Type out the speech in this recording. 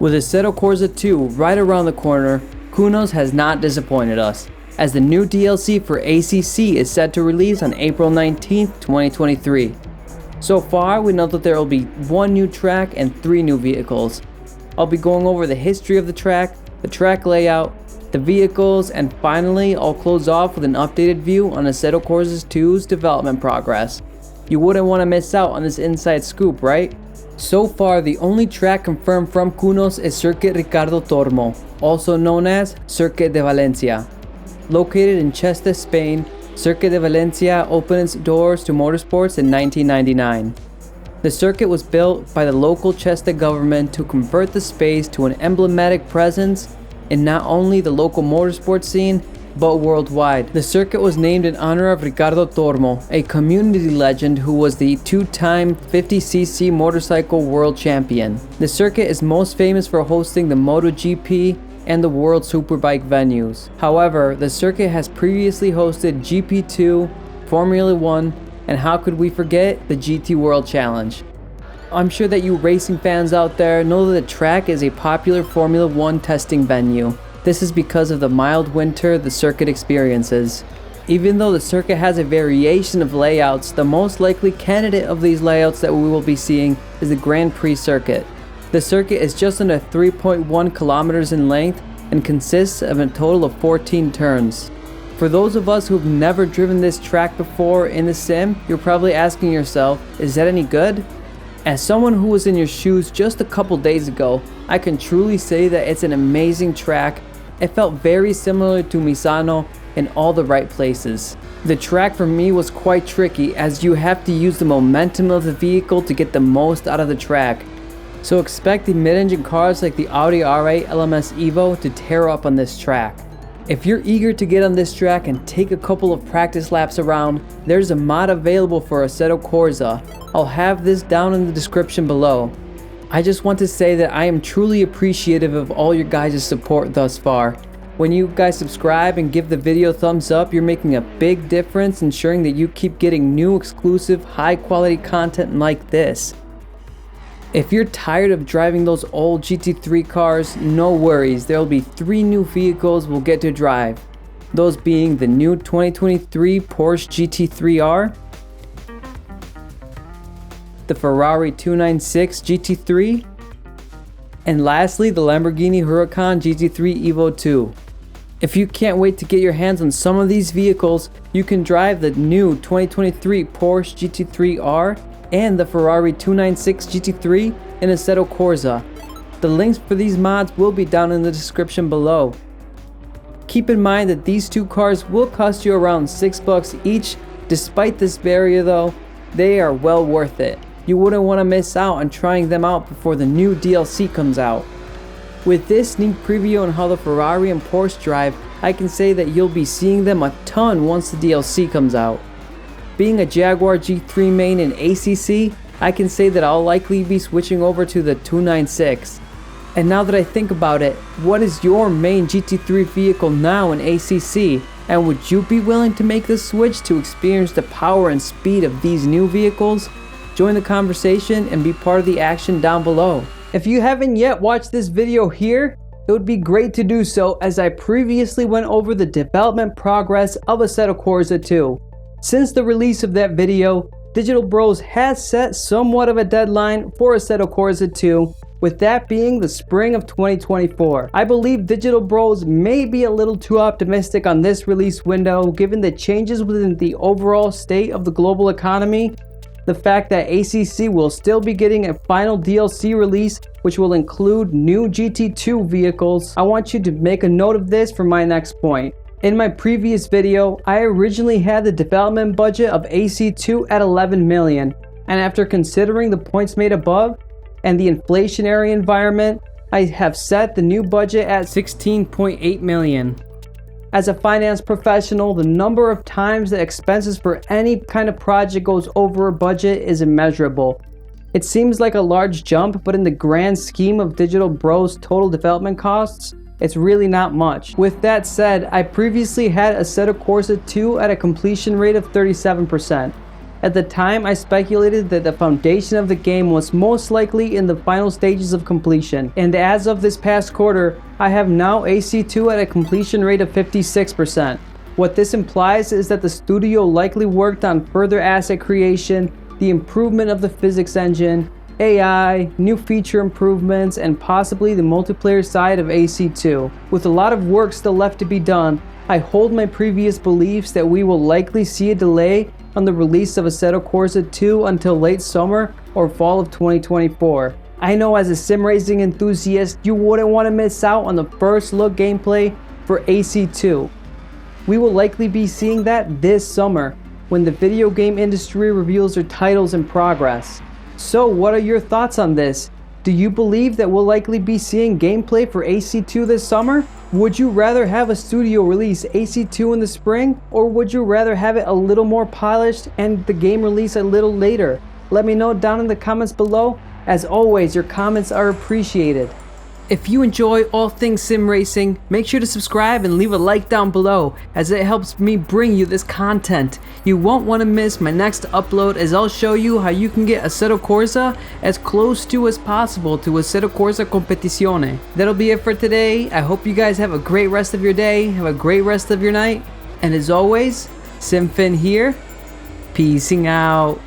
With Assetto Corsa 2 right around the corner, Kunos has not disappointed us, as the new DLC for ACC is set to release on April 19th, 2023. So far, we know that there will be 1 new track and 3 new vehicles. I'll be going over the history of the track layout, the vehicles, and finally, I'll close off with an updated view on Assetto Corsa 2's development progress. You wouldn't want to miss out on this inside scoop, right? So far, the only track confirmed from Kunos is Circuit Ricardo Tormo, also known as Circuit de Valencia. Located in Cheste, Spain, Circuit de Valencia opened its doors to motorsports in 1999. The circuit was built by the local Cheste government to convert the space to an emblematic presence in not only the local motorsport scene, but worldwide. The circuit was named in honor of Ricardo Tormo, a community legend who was the 2-time 50cc motorcycle world champion. The circuit is most famous for hosting the MotoGP and the World Superbike venues. However, the circuit has previously hosted GP2, Formula 1, and how could we forget the GT World Challenge. I'm sure that you racing fans out there know that the track is a popular Formula 1 testing venue. This is because of the mild winter the circuit experiences. Even though the circuit has a variation of layouts, the most likely candidate of these layouts that we will be seeing is the Grand Prix circuit. The circuit is just under 3.1 kilometers in length and consists of a total of 14 turns. For those of us who've never driven this track before in the sim, you're probably asking yourself, is that any good? As someone who was in your shoes just a couple days ago, I can truly say that it's an amazing track. It felt very similar to Misano in all the right places. The track for me was quite tricky, as you have to use the momentum of the vehicle to get the most out of the track. So expect the mid-engine cars like the Audi R8 LMS Evo to tear up on this track. If you're eager to get on this track and take a couple of practice laps around, there's a mod available for Assetto Corsa. I'll have this down in the description below. I just want to say that I am truly appreciative of all your guys' support thus far. When you guys subscribe and give the video a thumbs up, you're making a big difference, ensuring that you keep getting new exclusive high quality content like this. If you're tired of driving those old GT3 cars, no worries, there will be 3 new vehicles we'll get to drive. Those being the new 2023 Porsche GT3 R, the Ferrari 296 GT3, and lastly the Lamborghini Huracan GT3 Evo 2. If you can't wait to get your hands on some of these vehicles, you can drive the new 2023 Porsche GT3 R and the Ferrari 296 GT3 in Assetto Corsa. The links for these mods will be down in the description below. Keep in mind that these 2 cars will cost you around $6 each. Despite this barrier though, they are well worth it. You wouldn't want to miss out on trying them out before the new DLC comes out. With this sneak preview on how the Ferrari and Porsche drive, I can say that you'll be seeing them a ton once the DLC comes out. Being a Jaguar G3 main in ACC, I can say that I'll likely be switching over to the 296. And now that I think about it, what is your main GT3 vehicle now in ACC? And would you be willing to make the switch to experience the power and speed of these new vehicles? Join the conversation and be part of the action down below. If you haven't yet watched this video here, it would be great to do so, as I previously went over the development progress of Assetto Corsa 2. Since the release of that video, Digital Bros has set somewhat of a deadline for Assetto Corsa 2, with that being the spring of 2024. I believe Digital Bros may be a little too optimistic on this release window, given the changes within the overall state of the global economy, the fact that ACC will still be getting a final DLC release which will include new GT2 vehicles. I want you to make a note of this for my next point. In my previous video, I originally had the development budget of AC2 at 11 million, and after considering the points made above and the inflationary environment, I have set the new budget at 16.8 million. As a finance professional, the number of times the expenses for any kind of project goes over a budget is immeasurable. It seems like a large jump, but in the grand scheme of Digital Bros' total development costs, it's really not much. With that said, I previously had Assetto Corsa 2 at a completion rate of 37%. At the time, I speculated that the foundation of the game was most likely in the final stages of completion, and as of this past quarter, I have now AC2 at a completion rate of 56%. What this implies is that the studio likely worked on further asset creation, the improvement of the physics engine, AI, new feature improvements, and possibly the multiplayer side of AC2. With a lot of work still left to be done, I hold my previous beliefs that we will likely see a delay on the release of Assetto Corsa 2 until late summer or fall of 2024. I know as a sim racing enthusiast, you wouldn't want to miss out on the first look gameplay for AC2. We will likely be seeing that this summer when the video game industry reveals their titles in progress. So what are your thoughts on this? Do you believe that we'll likely be seeing gameplay for AC2 this summer? Would you rather have a studio release AC2 in the spring, or would you rather have it a little more polished and the game release a little later? Let me know down in the comments below. As always, your comments are appreciated. If you enjoy all things sim racing, make sure to subscribe and leave a like down below, as it helps me bring you this content. You won't want to miss my next upload, as I'll show you how you can get Assetto Corsa as close to as possible to Assetto Corsa Competizione. That'll be it for today. I hope you guys have a great rest of your day, have a great rest of your night, and as always, Simfin here, peacing out.